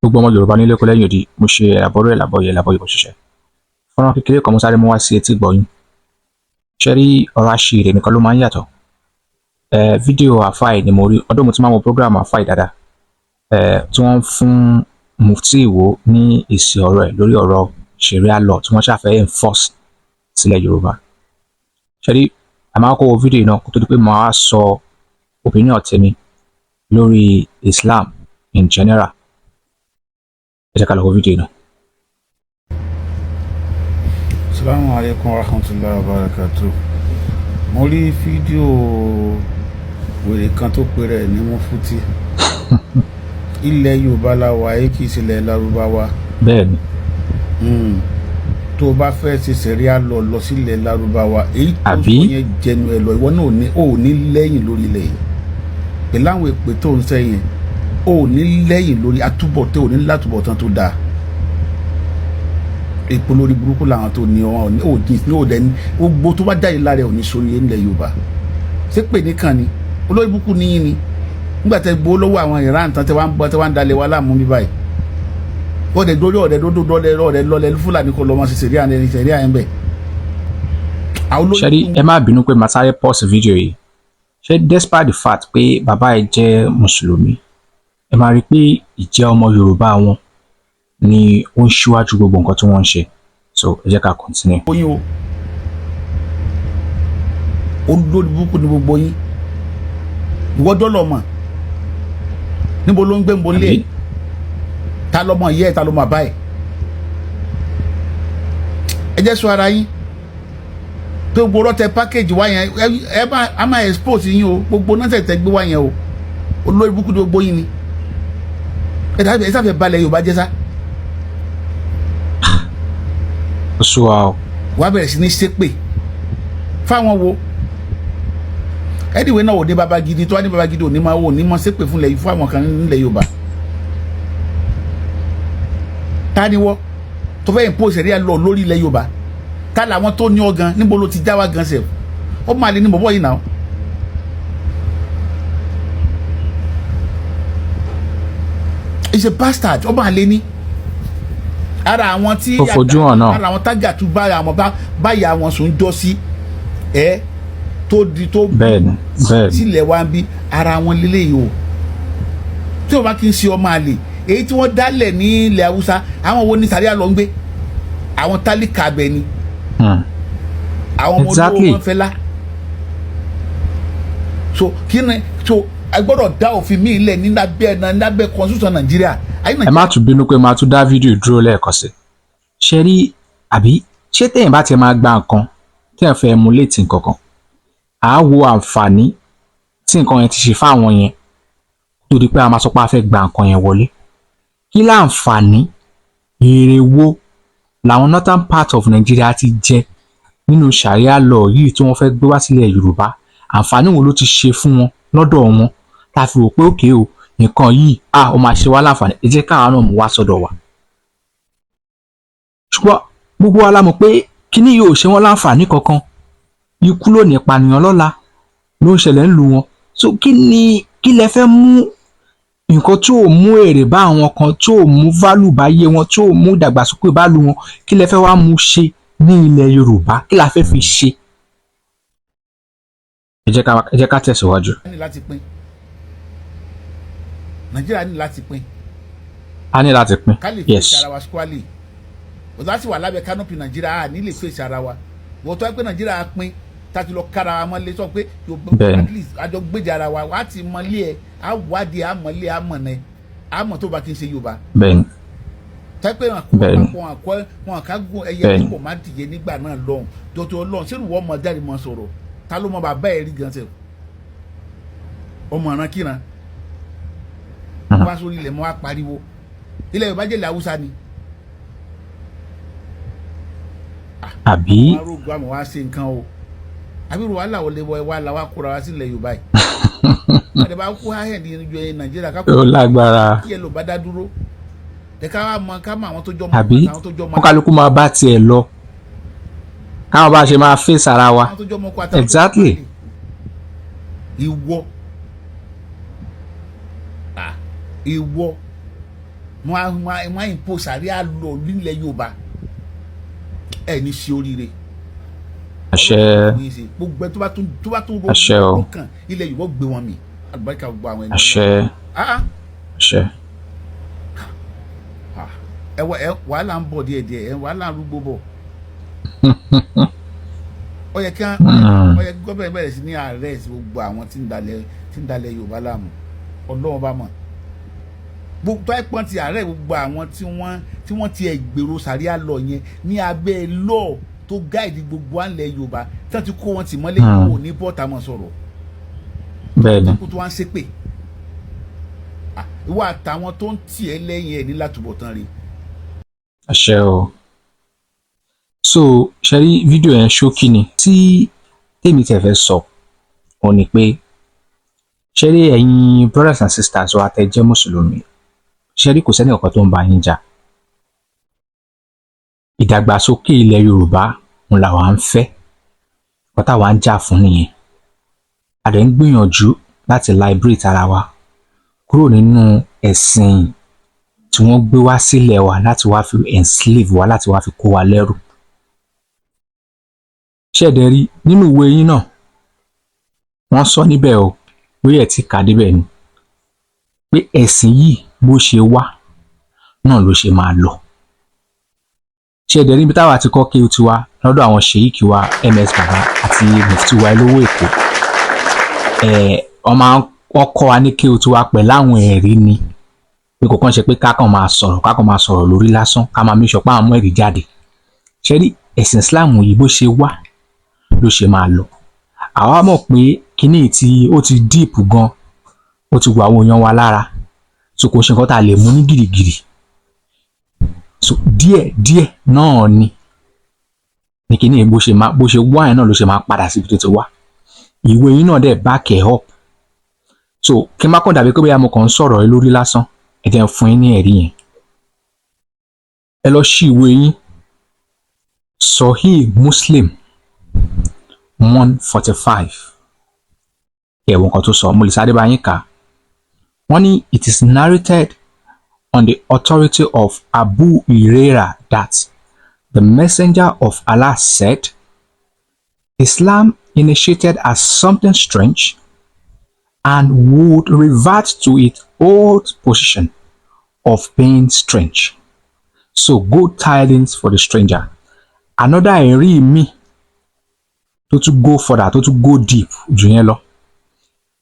gbogbo ọmọ Yorùbá nílé kó lẹ́yìn òdì mo ṣe ẹ̀làbọ̀rú bó ṣiṣẹ́ fọ́nrán kékeré kan mo sáré mú wá sí etí gbọ̀yìn ṣe rí ọ̀rọ̀ àṣírí nìkan ló máa ń yàtọ̀ fídíò àfáì ni mo rí ọdún mo ti máa ń wo program àfáì dáadáa tí wọ́n fún mufti Ìwó ní èsì ọ̀rọ̀ ẹ̀ lórí ọ̀rọ̀ sharia law tí wọ́n ṣàfẹ́ enforce sílẹ̀ Yorùbá ṣe rí àmọ́ kó wo fídíò náà kó tó di pé màá sọ opinion tèmi lórí Islam in general ẹ jẹ́ ká lọ wo fídíò náà. Assalamu alaikum warahmatullahi wabarakatuh. Mo rí fídíò wèrè kan tó pe rẹ̀ ní Mufti. Ilẹ̀ Yorùbá la wà yìí kì í ṣe ilẹ̀ Lárúbáwá. Bẹ́ẹ̀ni. Tó o bá fẹ́ ṣe sẹ̀ríà lọ sílẹ̀ Lárúbáwá èyí tó sọ yẹn jẹnu ẹ lọ ìwọ náà ò ní lẹ́yìn lórí ilẹ̀ yìí. Pẹ̀lú àwọn èpè tó ń sẹ́yìn ò ní lẹ́yìn lórí àtúbọ̀tán ò ní látúbọ̀tán tó dáa. Èpò lórí burúkú làwọn tó ní wọn ní òdẹ ní gbogbo tó bá jáde lára ẹ̀ ò ní sórí ilẹ̀ Yorùbá ṣé pè nìkan ni olórí burúkú níyìn ni nígbà tẹ gbowó lọ́wọ́ àwọn Iran tán tẹ wá ń dalẹ̀ wa láàmú bí báyìí ọ̀dẹ̀ dórí ọ̀dẹ̀ dódó lọ́lẹ̀ Fúlàní kò lọ́mọ sí sẹ̀ríà ẹ̀ ń bẹ̀. ṣẹ́rí ẹ má bínú pé màá sáré pause fídíò yìí ṣé despite the fact pé bàbá ẹ jẹ́ mùsùlùmí ẹ máa rí i pé ìjẹ́ ọmọ Yorùbá wọn ni ó ń ṣíwájú gbogbo nǹkan tí wọ́n ń ṣe so ẹ jẹ́ ká continue. oyin o olórí burúkú ni gbogbo yín ìwọ́dọ́ lọ́mọ níbo ló ń gbé ń bolé ta lọ́mọ yẹ ta lọ́mọ àbá ẹ̀ ẹ jẹ́ sọ ara yín tó gbogbo rọ́tẹ package wá yẹn ẹ máa expose yín o gbogbo náà tẹ̀ gbé wá yẹn o olórí burúkú ni gbogbo yín ni ẹ sáfẹ́ balẹ̀ Yorùbá jẹ́ sá. wàá bẹ̀rẹ̀ sí ní ṣépè fáwọn wo ẹ̀dínwé náà ò dé Babagidi tó wá ní Babagidi ò ní máa wò ní mọ́ ṣépè fún ilẹ̀ fún àwọn kan nílẹ̀ Yorùbá ta ni wọ́ tó fẹ́ impose ṣẹ̀ríà lọ lórí ilẹ̀ Yorùbá ta làwọn tó ní ọgàn níbo ló ti já wá gan sẹ̀ ó máa lè ní bọ̀bọ̀ yìí náà is a bastard ó máa lè ní ara àwọn tí ara àwọn tágà tún bára àwọn báyà àwọn sùn jọ sí ẹ tó di tó sílẹ̀ wá ń bí ara wọn lélẹ́yìí o tí wọ́n bá kí n ṣe ọmọ àlè èyí tí wọ́n dálẹ̀ ní ilẹ̀ Haúsá àwọn wo ni sàríà lọ ń gbé àwọn tálíkà abẹ ni àwọn ọmọ olówó wọn fẹ́ lá so kí ni so a gbọ́dọ̀ dá òfin mi ilẹ̀ ní lábẹ́ constitution Nàìjíríà. ẹ má tún bínú pé máa tún dá fídíò dúró lẹ́ẹ̀kan sí ṣe rí àbí ṣé téèyàn bá ti máa gba nǹkan téèyàn fẹ́ emulate nǹkan kan à á wo àǹfààní tí nǹkan yẹn ti ṣe fáwọn yẹn tó di pé a máa sọ pé a fẹ́ gba nǹkan yẹn wọlé kí láǹfààní èrè wo làwọn northern part of Nigeria ti jẹ nínú sharia law yìí tí wọ́n fẹ́ gbé wá sílẹ̀ Yorùbá àǹfààní wo ló ti ṣe fún wọn lọ́dọ̀ wọn tá a fi rò pé òkè o nǹkan yìí ó máa ṣe wá láǹfààní ẹ jẹ́ káwọn náà mú wá sọ́dọ̀ wa ṣùgbọ́n gbogbo wa la mọ̀ pé kíní yóò ṣe wọ́n láǹfààní kankan ikú ló ní ìpànìyàn lọ́la ló ń ṣẹlẹ̀ ńlú wọn so kí lẹ fẹ́ mú nǹkan tí ò mú èrè bá àwọn kan tí ò mú value bá yé wọn tí ò mú ìdàgbàsókè bá lu wọn kí lẹ fẹ́ wá mú ṣe ní ilẹ̀ Yorùbá kí la fẹ́ fi ṣe. ẹ jẹ́ ká tẹ̀síwájú. Nàìjíríà ní láti pín. a ní láti pín. ká lè fèsì ara wa squarely bó láti wà lábẹ́ canopy Nàìjíríà a ní lè fèsì ara wa wọ́n tọ́ pé Nàìjíríà pín tàbí lọ kára wa mọ́lé sọ pé at least àjọ gbèjà ara wa wà á ti mọ́lé ẹ̀ á wádìí á mọ́lé á mọ̀ náà á mọ̀ tó bá kí n ṣe Yorùbá. bẹ́ẹ̀ni. tọ́ pé wọn kà gún ẹyẹ tí kò má dìye nígbà náà lọ́hùn dọ́tọ̀ Ọlọ́run ṣé ìwọ ọmọ jáde mọ́ sọ̀rọ̀ ta ló mọ bàbá ẹ̀ rí gan ṣe ọmọ ọ̀ràn kíran wá sórí ilẹ̀ mọ́ wá pariwo ilẹ̀ Yorùbá jẹ́ ilẹ̀ Haúsá ni. àbí. àwọn arógun àmọ́ wá ṣe nǹkan o àbí wàhálà ò lè wọ ẹwà làwa kóra wá sílẹ̀ Yorùbá yìí. àdè bá kú ahẹ́ ní ìjọ Nàìjíríà ká kó lágbára kí ẹ lò bá dá dúró ẹ ká mọ àwọn tó jọ mọ àbí wọn kálukú máa bá tiẹ̀ lọ káwọn bá ṣe máa fèsì ara wa exactly. ìwọ wọ́n impose sàríà lọ nílẹ̀ Yorùbá ẹ̀ ní sí oríire. àṣẹ gbogbo ẹ tó bá tún ro ọkàn ilẹ̀ Yorùbá gbé wọn mì àlùbáríkà gbogbo àwọn ẹni. àṣẹ àṣẹ. ẹ wàhálà ń bọ̀ díẹ̀díẹ̀ wàhálà ń rúgbó bọ̀. ó yẹ kí gọ́bẹ̀rẹ̀ bẹ̀rẹ̀ sí ní ààrẹ sí gbogbo àwọn tí ń dalẹ̀ Yorùbá láàmú Ọlọ́run bá mọ̀. gbogbo ẹ̀pọ̀n ti ààrẹ gbogbo àwọn tí wọ́n ti gbèrò sàríà lọ yẹn ní abẹ́ lọ́ọ̀ tó gáìdì gbogbo àlẹ̀ Yorùbá tí wọ́n ti kó wọn tì mọ́lẹ̀ kó ní bọ́ọ̀tà mọ̀ sọ̀rọ̀. bẹ́ẹ̀ni kó tó wá ń ṣépè ìwọ àtàwọn tó ń tì ẹ́ lẹ́yìn ẹ̀ ní látúbọ̀tán rẹ̀. àṣẹ o. so ṣẹ́rí fídíò yẹn ṣókí ni tí tèmi tẹ̀ fẹ́ sọ ò ní pé ṣẹ́rí ẹ̀yin brothers and sisters wa tẹ́ jẹ́ mùsùlùmí ṣẹ́rí kò sẹ́ni ọ̀kan tó ń bá yín jà. ìdàgbàsókè ilẹ̀ Yorùbá ń là wá ń fẹ́ ọ̀tá wa ń jà fún nìyẹn. a dẹ̀ ń gbìyànjú láti liberate ara wa kúrò nínú ẹ̀sìn tí wọ́n gbé wá sílẹ̀ wa láti wá fi enslave wa láti wá fi kó wa lẹ́rú. ṣẹ̀dẹ̀ rí nínú ìwé yín náà wọ́n sọ níbẹ̀ o bóyá ẹ̀ ti kà débẹ̀ ni pé ẹ̀sìn yìí bó ṣe wá náà ló ṣe máa lọ. ṣẹ̀dẹ̀ rí ibi táwa ti kọ́ kéwú tiwa lọ́dọ̀ àwọn ṣèyíkì wa MS Baba àti mufti wa Olówó Èkó wọ́n kọ́ wa ní kéwú tiwa pẹ̀lú àwọn ẹ̀rí ni pé kò kàn ṣe pé ká kàn máa sọ̀rọ̀ lórí lásán ká máa mísọ̀ pé àwọn ẹ̀rí jáde. ṣé rí ẹ̀sìn Islam yìí bó ṣe wá ló ṣe máa lọ. àwa mọ̀ pé kíní tí ó ti deep gan ó ti wọ àwọn èèyàn wa lára so kò ṣe nǹkan tá a lè mú ní gìrìgìrì so díẹ̀ náà ni kíní bó ṣe wá yẹn náà ló ṣe máa padà síbi tó ti wá. ìwé yín náà dẹ̀ back it up so kí n má kàn dàbí pé bóyá mo kàn ń sọ̀rọ̀ ẹ lórí lásán ẹ jẹ́ n fún yín ní ẹ̀rí yẹn. ẹ lọ ṣí ìwé yín Sahih Muslim 145 ẹ̀wọ̀n kan tó sọ mo lè sáré bá yín kà. wọ́n ní it is narrated on the authority of Abu Hurairah that the messenger of Allah said, Islam initiated as something strange and would revert to its old position of being strange. So good tidings for the stranger. Another ẹ̀rí mi to go further, to go deep jù yẹn lọ.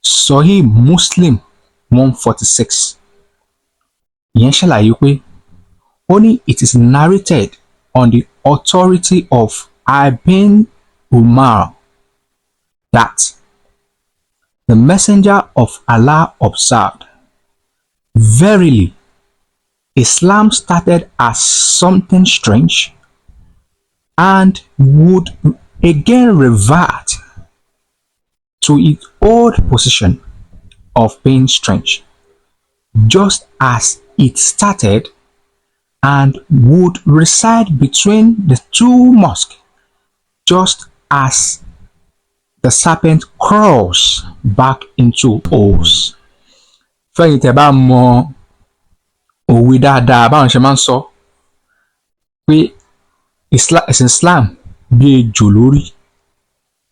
Sahih Muslim 146. Ìyẹn ṣàlàyé pé ó ní it is narrated on the authority of Ibn Umar that the messenger of Allah observed, verily, Islam started as something strange and would again revert to its old position of being strange, just as it started and would reside between the two mosques, just as the serpent crawls back into holes. Fẹ́yìn tẹ́ bá mọ òwe dáadáa báwọn ṣe máa ń sọ pé ẹ̀sìn Islam bí ejò lórí.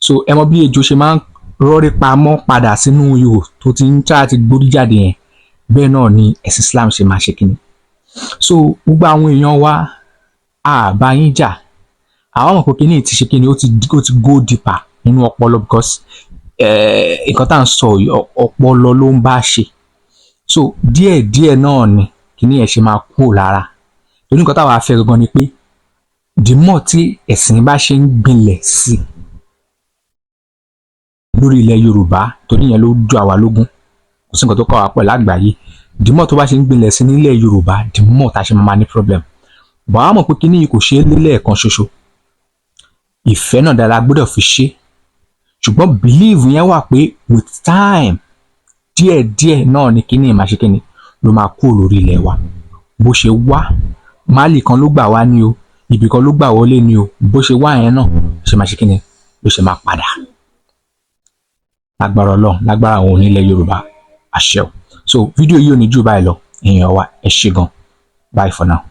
So ẹ mọ bí ejò ṣe máa ń rọ́rí pamọ́ padà sínú ihò tó ti ń try àti gbórí jáde yẹn bẹ́ẹ̀ náà ni ẹ̀sìn Islam ṣe máa ṣe kíni. So gbogbo àwọn èèyàn wa àbá yín jà àwọn ọmọ kòkínní ti ṣe kíni ó ti go deeper nínú ọpọlọ because nǹkan tá à ń sọ ọpọlọ ló ń bá ṣe. So díẹ̀díẹ̀ náà ni kíní ẹ̀ ṣe máa kúrò lára torí nǹkan táwa fẹ́ gangan ni pé the more tí ẹ̀sìn bá ṣe ń gbinlẹ̀ sí lórí ilẹ̀ Yorùbá torí yẹn ló jọ àwa lógún kò sí nǹkan tó kọ́ wa pẹ̀lú àgbáyé the more tó bá ṣe ń gbinlẹ̀ sí nílẹ̀ Yorùbá the more tá a ṣe máa ní problem. bọ̀ àwọn mọ̀ pé kíní yìí kò ṣe é lélẹ̀ kan ṣoṣo ìfẹ́ náà dára gbọ́dọ̀ fi ṣe ṣùgbọ́n believe yẹn wà pé with time díẹ̀díẹ̀ náà ni kíní máa ṣe kíní ló máa kúrò lórí ilẹ̀ wa bó ṣe wá Mali kan ló gbà wá ní o ibì kan ló gbà wọlé ní o bó ṣe wá yẹn náà ṣe máa ṣe kíní ló ṣe máa padà lágbára Ọlọ́run lágbára àwọn onílẹ̀ Yorùbá àṣẹ o. So fídíò yìí ò ní jù báyìí lọ èèyàn wa ẹ ṣé gan. Bye for now.